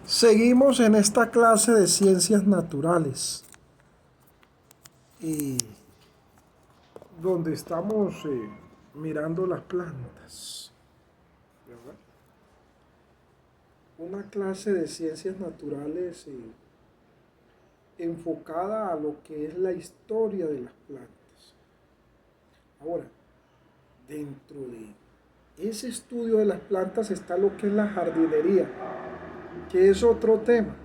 Seguimos en esta clase de ciencias naturales y donde estamos mirando las plantas, ¿verdad? Una clase de ciencias naturales enfocada a lo que es la historia de las plantas. Ahora, dentro de ese estudio de las plantas está lo que es la jardinería, que es otro tema,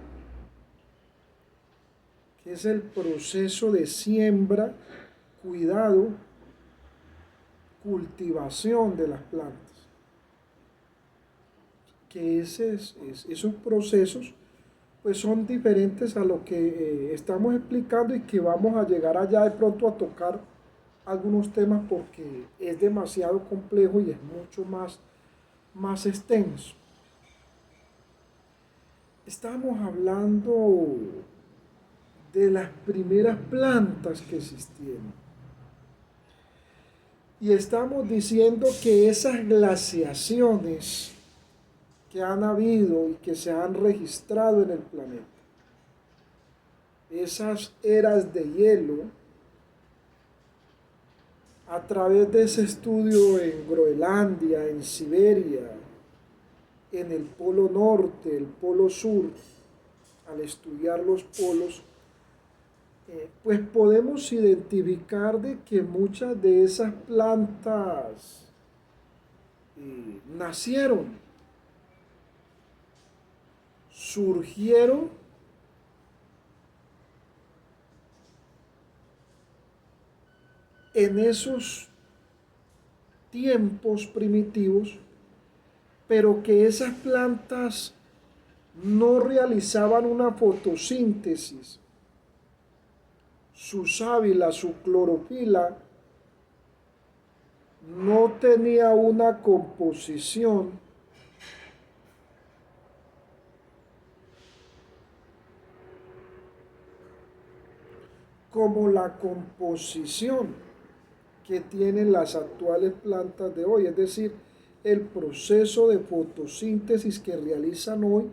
que es el proceso de siembra, cuidado, cultivación de las plantas. Que esos procesos pues son diferentes a lo que estamos explicando y que vamos a llegar allá de pronto a tocar algunos temas porque es demasiado complejo y es mucho más extenso. Estamos hablando de las primeras plantas que existieron. Y estamos diciendo que esas glaciaciones que han habido y que se han registrado en el planeta, esas eras de hielo, a través de ese estudio en Groenlandia, en Siberia, en el polo norte, el polo sur, al estudiar los polos, pues podemos identificar de que muchas de esas plantas nacieron, surgieron en esos tiempos primitivos, pero que esas plantas no realizaban una fotosíntesis. Su sábila, su clorofila, no tenía una composición como la composición que tienen las actuales plantas de hoy, es decir, el proceso de fotosíntesis que realizan hoy,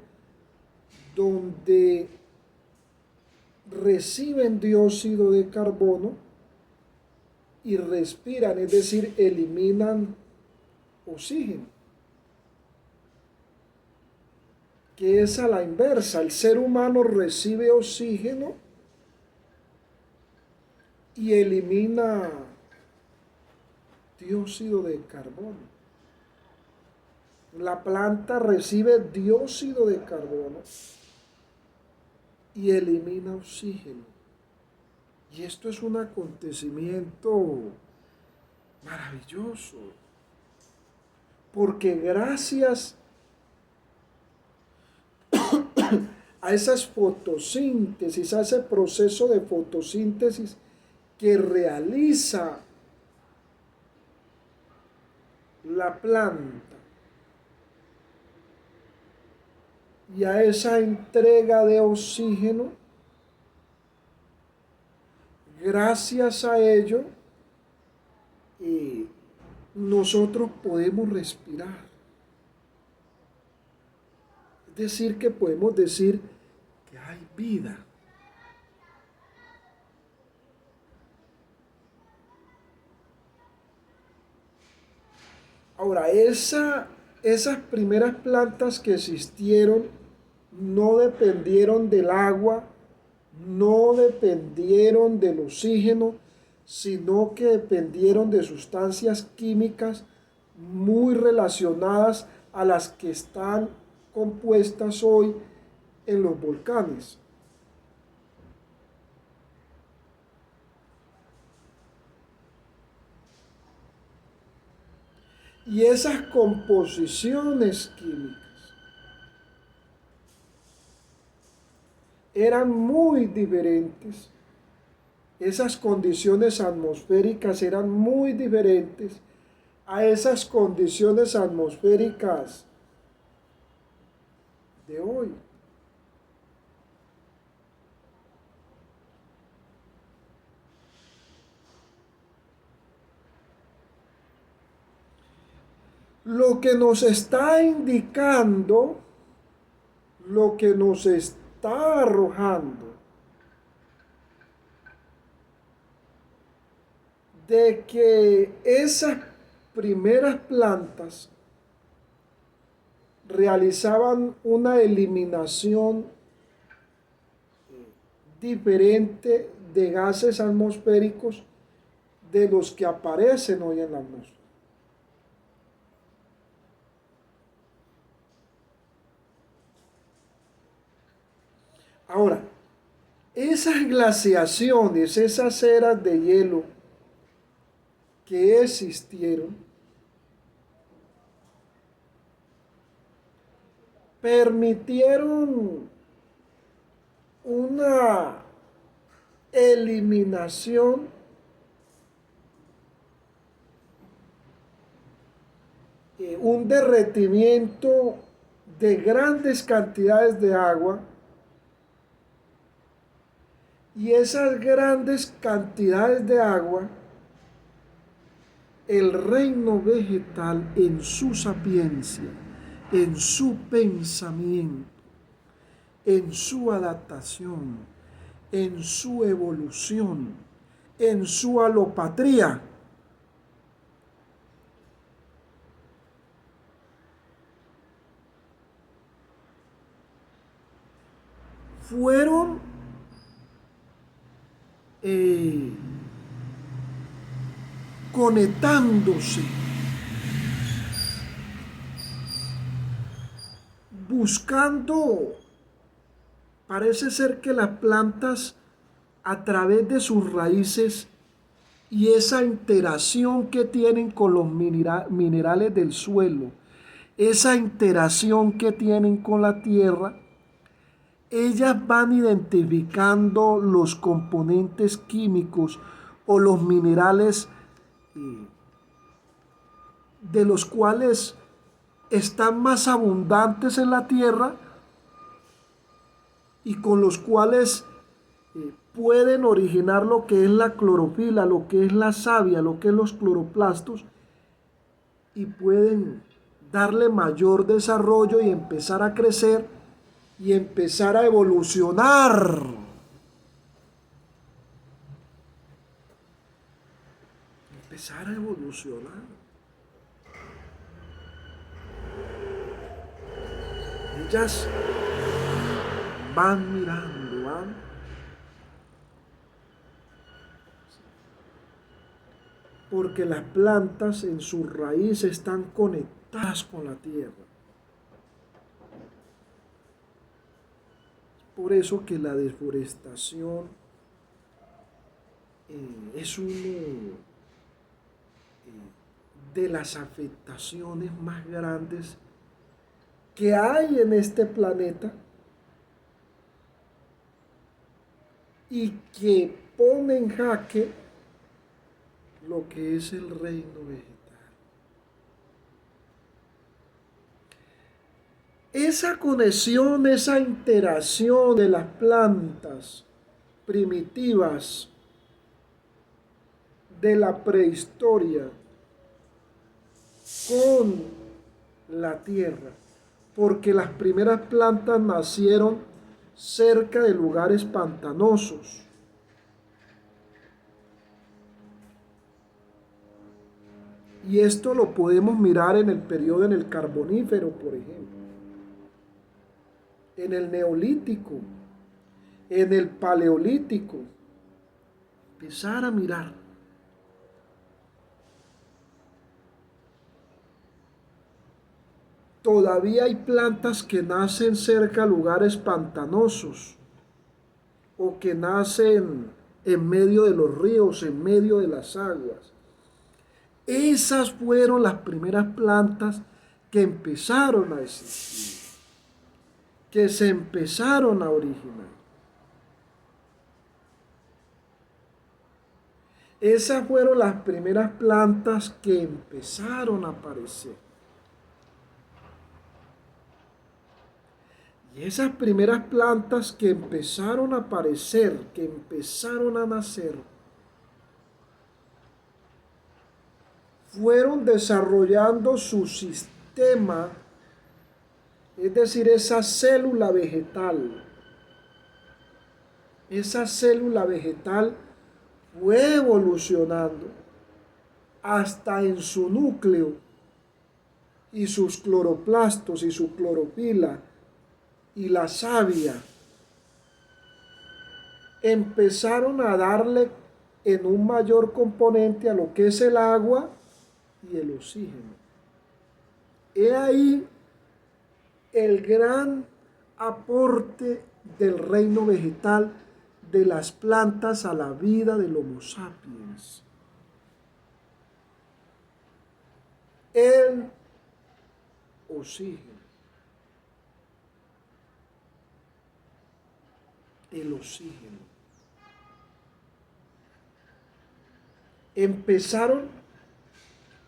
donde reciben dióxido de carbono y respiran, es decir, eliminan oxígeno, que es a la inversa. El ser humano recibe oxígeno y elimina dióxido de carbono. La planta recibe dióxido de carbono y elimina oxígeno. Y esto es un acontecimiento maravilloso, porque gracias a esas fotosíntesis, a ese proceso de fotosíntesis que realiza la planta y a esa entrega de oxígeno, gracias a ello, nosotros podemos respirar. Es decir, que podemos decir que hay vida. Ahora, esas primeras plantas que existieron no dependieron del agua, no dependieron del oxígeno, sino que dependieron de sustancias químicas muy relacionadas a las que están compuestas hoy en los volcanes. Y esas composiciones químicas eran muy diferentes. Esas condiciones atmosféricas eran muy diferentes a esas condiciones atmosféricas de hoy. Lo que nos está indicando lo que nos está arrojando de que esas primeras plantas realizaban una eliminación diferente de gases atmosféricos de los que aparecen hoy en la atmósfera. Ahora, esas glaciaciones, esas eras de hielo que existieron, permitieron una eliminación un derretimiento de grandes cantidades de agua, y esas grandes cantidades de agua, el reino vegetal en su sapiencia, en su pensamiento, en su adaptación, en su evolución, en su alopatría, fueron conectándose, buscando, parece ser que las plantas a través de sus raíces y esa interacción que tienen con los minerales del suelo, esa interacción que tienen con la tierra, ellas van identificando los componentes químicos o los minerales de los cuales están más abundantes en la tierra y con los cuales pueden originar lo que es la clorofila, lo que es la savia, lo que es los cloroplastos, y pueden darle mayor desarrollo y empezar a crecer y empezar a evolucionar. Empezar a evolucionar. Ellas van mirando, porque las plantas en su raíz están conectadas con la tierra. Por eso que la deforestación es uno de las afectaciones más grandes que hay en este planeta y que pone en jaque lo que es el reino vegetal. Esa conexión, esa interacción de las plantas primitivas de la prehistoria con la tierra, porque las primeras plantas nacieron cerca de lugares pantanosos. Y esto lo podemos mirar en el periodo en el Carbonífero, por ejemplo, en el Neolítico, en el Paleolítico. Empezar a mirar. Todavía hay plantas que nacen cerca de lugares pantanosos o que nacen en medio de los ríos, en medio de las aguas. Esas fueron las primeras plantas que empezaron a existir, que se empezaron a originar. Esas fueron las primeras plantas que empezaron a aparecer. Y esas primeras plantas que empezaron a aparecer, que empezaron a nacer, fueron desarrollando su sistema Es decir, esa célula vegetal fue evolucionando hasta en su núcleo y sus cloroplastos y su cloropila y la savia empezaron a darle en un mayor componente a lo que es el agua y el oxígeno. He ahí el gran aporte del reino vegetal, de las plantas a la vida del Homo sapiens. El oxígeno. El oxígeno. Empezaron,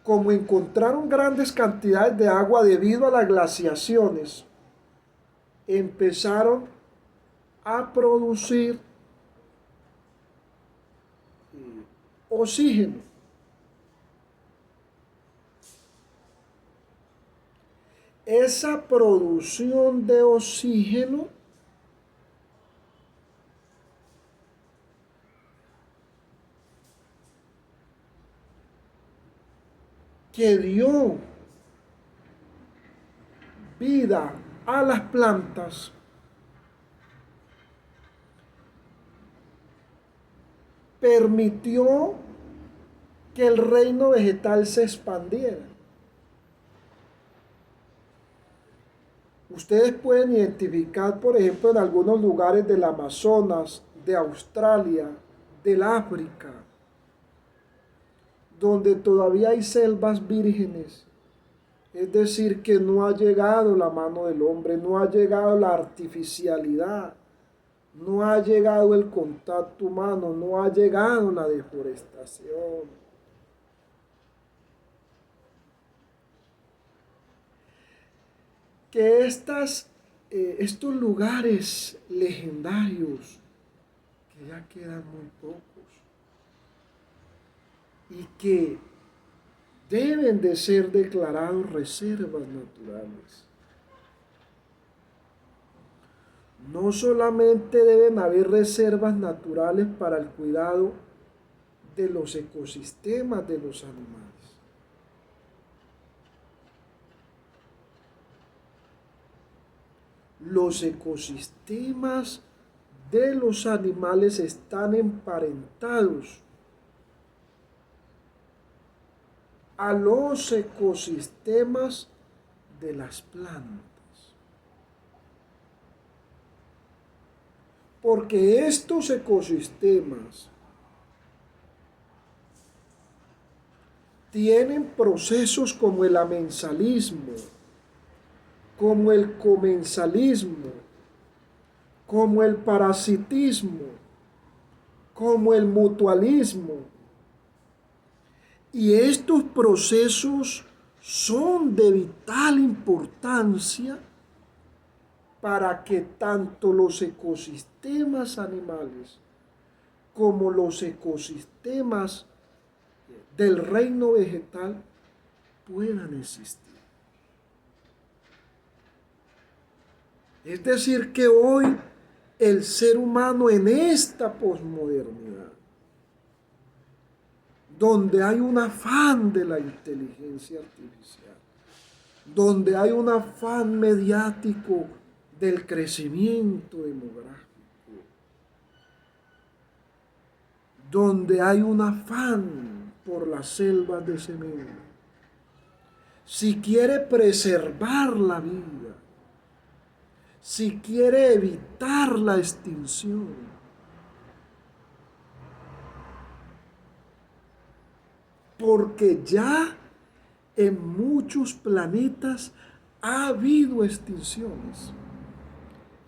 como encontraron grandes cantidades de agua debido a las glaciaciones, empezaron a producir oxígeno. Esa producción de oxígeno que dio vida a las plantas permitió que el reino vegetal se expandiera. Ustedes pueden identificar, por ejemplo, en algunos lugares del Amazonas, de Australia, del África, donde todavía hay selvas vírgenes. Es decir, que no ha llegado la mano del hombre, no ha llegado la artificialidad, no ha llegado el contacto humano, no ha llegado la deforestación. Que estos lugares legendarios, que ya quedan muy pocos, y que deben de ser declarados reservas naturales. No solamente deben haber reservas naturales para el cuidado de los ecosistemas de los animales. Los ecosistemas de los animales están emparentados a los ecosistemas de las plantas. Porque estos ecosistemas tienen procesos como el amensalismo, como el comensalismo, como el parasitismo, como el mutualismo. Y estos procesos son de vital importancia para que tanto los ecosistemas animales como los ecosistemas del reino vegetal puedan existir. Es decir, que hoy el ser humano en esta posmodernidad, donde hay un afán de la inteligencia artificial, donde hay un afán mediático del crecimiento demográfico, donde hay un afán por las selvas de cemento, si quiere preservar la vida, si quiere evitar la extinción, porque ya en muchos planetas ha habido extinciones.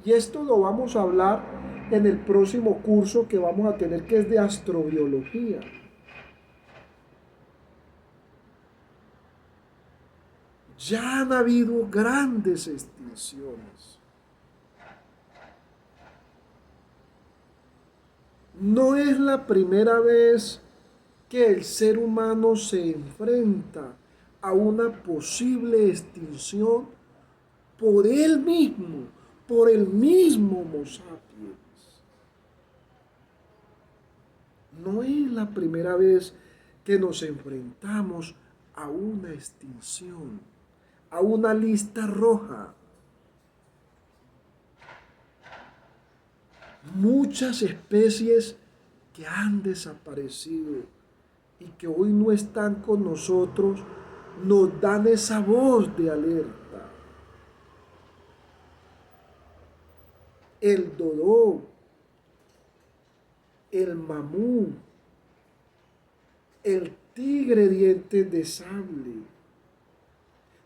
Y esto lo vamos a hablar en el próximo curso que vamos a tener, que es de astrobiología. Ya han habido grandes extinciones. No es la primera vez que el ser humano se enfrenta a una posible extinción por él mismo, por el mismo Homo sapiens. No es la primera vez que nos enfrentamos a una extinción, a una lista roja. Muchas especies que han desaparecido y que hoy no están con nosotros nos dan esa voz de alerta. El dodo, el mamú, el tigre dientes de sable,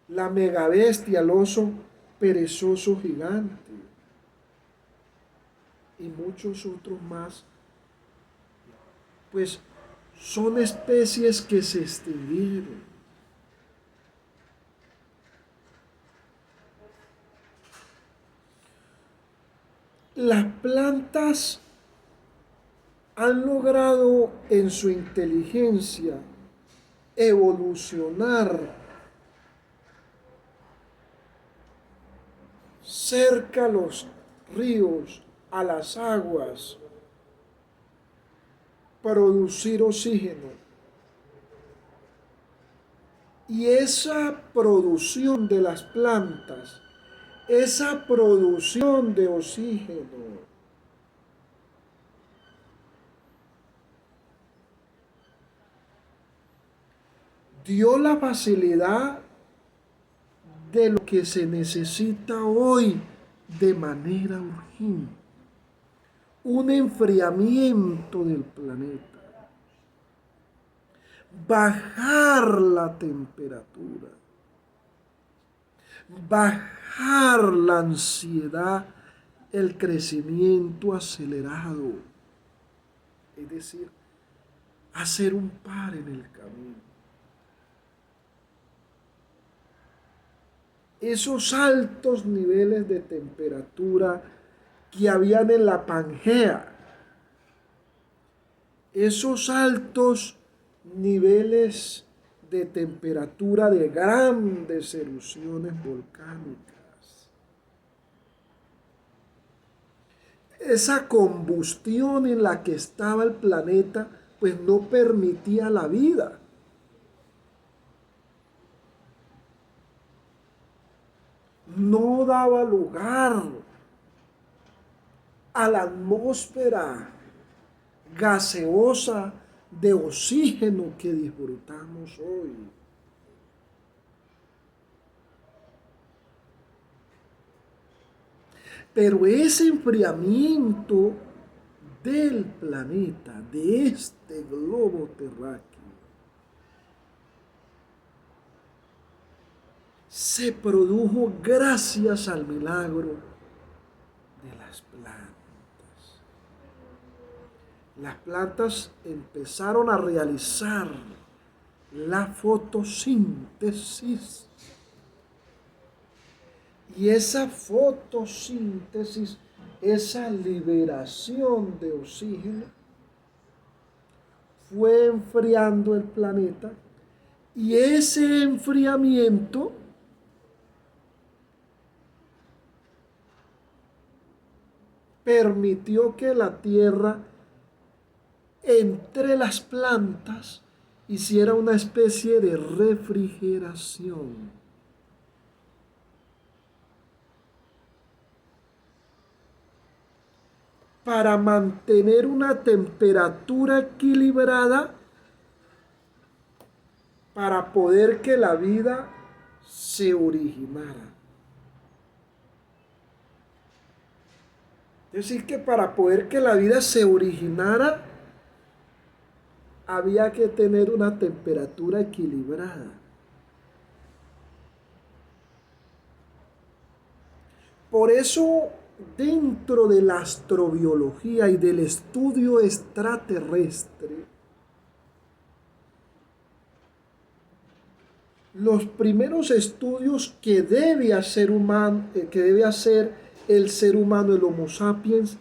la megabestia, el oso perezoso gigante y muchos otros más, pues son especies que se extinguieron. Las plantas han logrado en su inteligencia evolucionar cerca a los ríos, a las aguas, producir oxígeno. Y esa producción de las plantas, esa producción de oxígeno, dio la facilidad de lo que se necesita hoy de manera urgente. Un enfriamiento del planeta. Bajar la temperatura. Bajar la ansiedad, el crecimiento acelerado. Es decir, hacer un par en el camino. Esos altos niveles de temperatura que habían en la Pangea, esos altos niveles de temperatura de grandes erupciones volcánicas, esa combustión en la que estaba el planeta, pues no permitía la vida. No daba lugar a la atmósfera gaseosa de oxígeno que disfrutamos hoy. Pero ese enfriamiento del planeta, de este globo terráqueo, se produjo gracias al milagro de las plantas. Las plantas empezaron a realizar la fotosíntesis. Y esa fotosíntesis, esa liberación de oxígeno, fue enfriando el planeta. Y ese enfriamiento permitió que la Tierra, entre las plantas, hiciera una especie de refrigeración. Para mantener una temperatura equilibrada, para poder que la vida se originara. Es decir, que para poder que la vida se originara, había que tener una temperatura equilibrada. Por eso, dentro de la astrobiología y del estudio extraterrestre, los primeros estudios que debe hacer el ser humano, el Homo sapiens,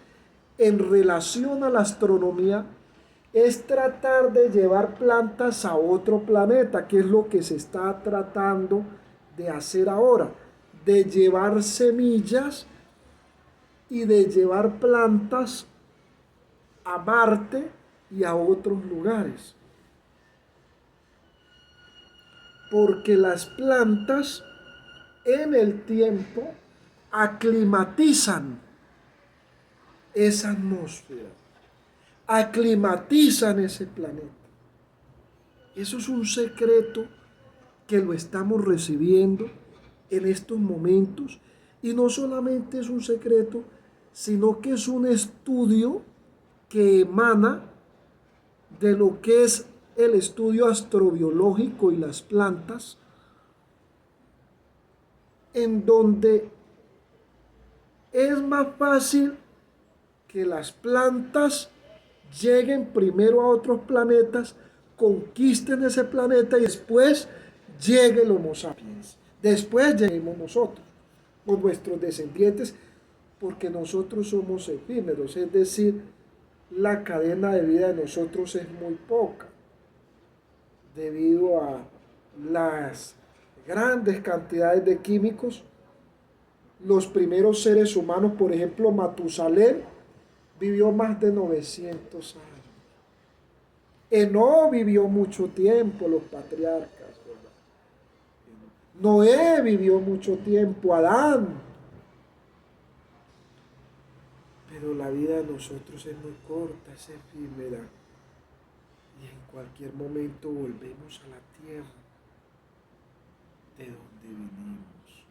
en relación a la astronomía, es tratar de llevar plantas a otro planeta, que es lo que se está tratando de hacer ahora. de llevar semillas y de llevar plantas a Marte y a otros lugares. Porque las plantas en el tiempo aclimatizan esa atmósfera, aclimatizan ese planeta. Eso es un secreto que lo estamos recibiendo en estos momentos, y no solamente es un secreto, sino que es un estudio que emana de lo que es el estudio astrobiológico y las plantas, en donde es más fácil que las plantas lleguen primero a otros planetas, conquisten ese planeta y después llegue el Homo sapiens. Después lleguemos nosotros, con nuestros descendientes, porque nosotros somos efímeros, es decir, la cadena de vida de nosotros es muy poca, debido a las grandes cantidades de químicos. Los primeros seres humanos, por ejemplo, Matusalén, vivió más de 900 años. Enoc vivió mucho tiempo, los patriarcas, ¿verdad? Noé vivió mucho tiempo, Adán. Pero la vida de nosotros es muy corta, es efímera. Y en cualquier momento volvemos a la tierra de donde vinimos.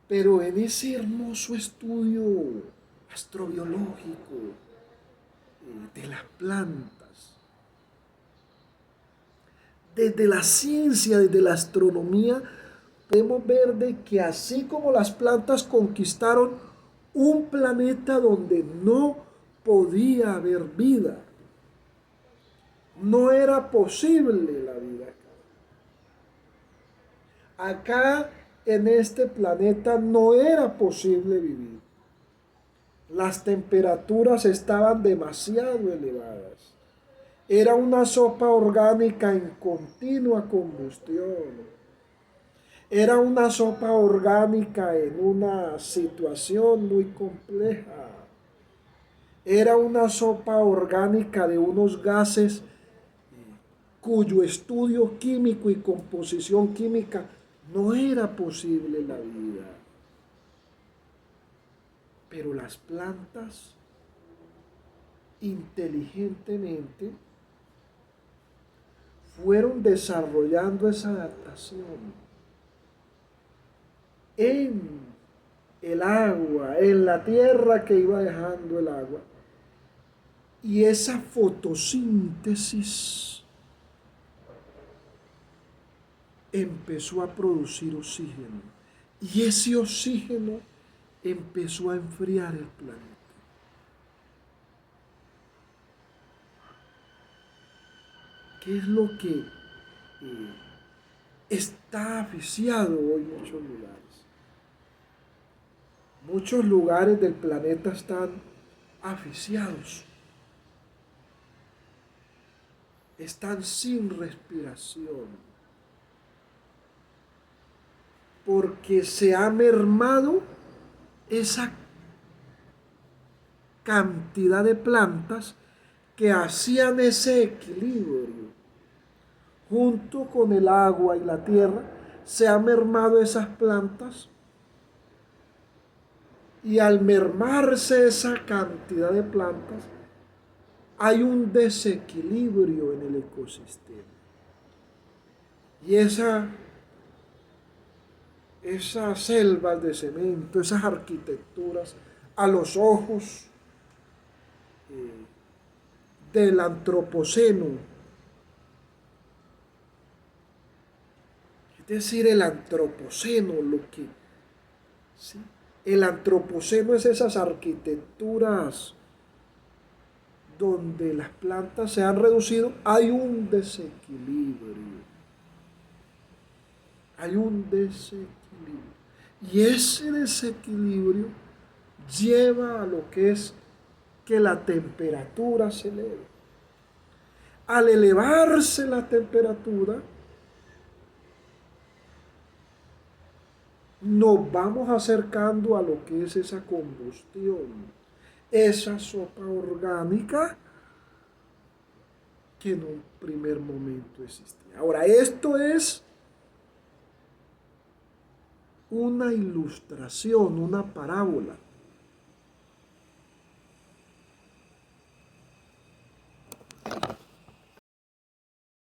Pero en ese hermoso estudio astrobiológico de las plantas, desde la ciencia, desde la astronomía, podemos ver de que así como las plantas conquistaron un planeta donde no podía haber vida, no era posible la vida acá. Acá en este planeta no era posible vivir. Las temperaturas estaban demasiado elevadas. Era una sopa orgánica en continua combustión. Era una sopa orgánica en una situación muy compleja. Era una sopa orgánica de unos gases cuyo estudio químico y composición química no era posible en la vida. Pero las plantas inteligentemente fueron desarrollando esa adaptación en el agua, en la tierra que iba dejando el agua, y esa fotosíntesis empezó a producir oxígeno, y ese oxígeno empezó a enfriar el planeta. ¿Qué es lo que está asfixiado hoy en muchos lugares? Muchos lugares del planeta están asfixiados, están sin respiración, porque se ha mermado esa cantidad de plantas que hacían ese equilibrio junto con el agua y la tierra. Se ha mermado esas plantas, y al mermarse esa cantidad de plantas hay un desequilibrio en el ecosistema, y esas selvas de cemento, esas arquitecturas a los ojos del antropoceno, es decir, el antropoceno, ¿sí? El antropoceno es esas arquitecturas donde las plantas se han reducido. Hay un desequilibrio, y ese desequilibrio lleva a lo que es que la temperatura se eleve. Al elevarse la temperatura, nos vamos acercando a lo que es esa combustión, esa sopa orgánica que en un primer momento existía. Ahora, esto es una ilustración, una parábola.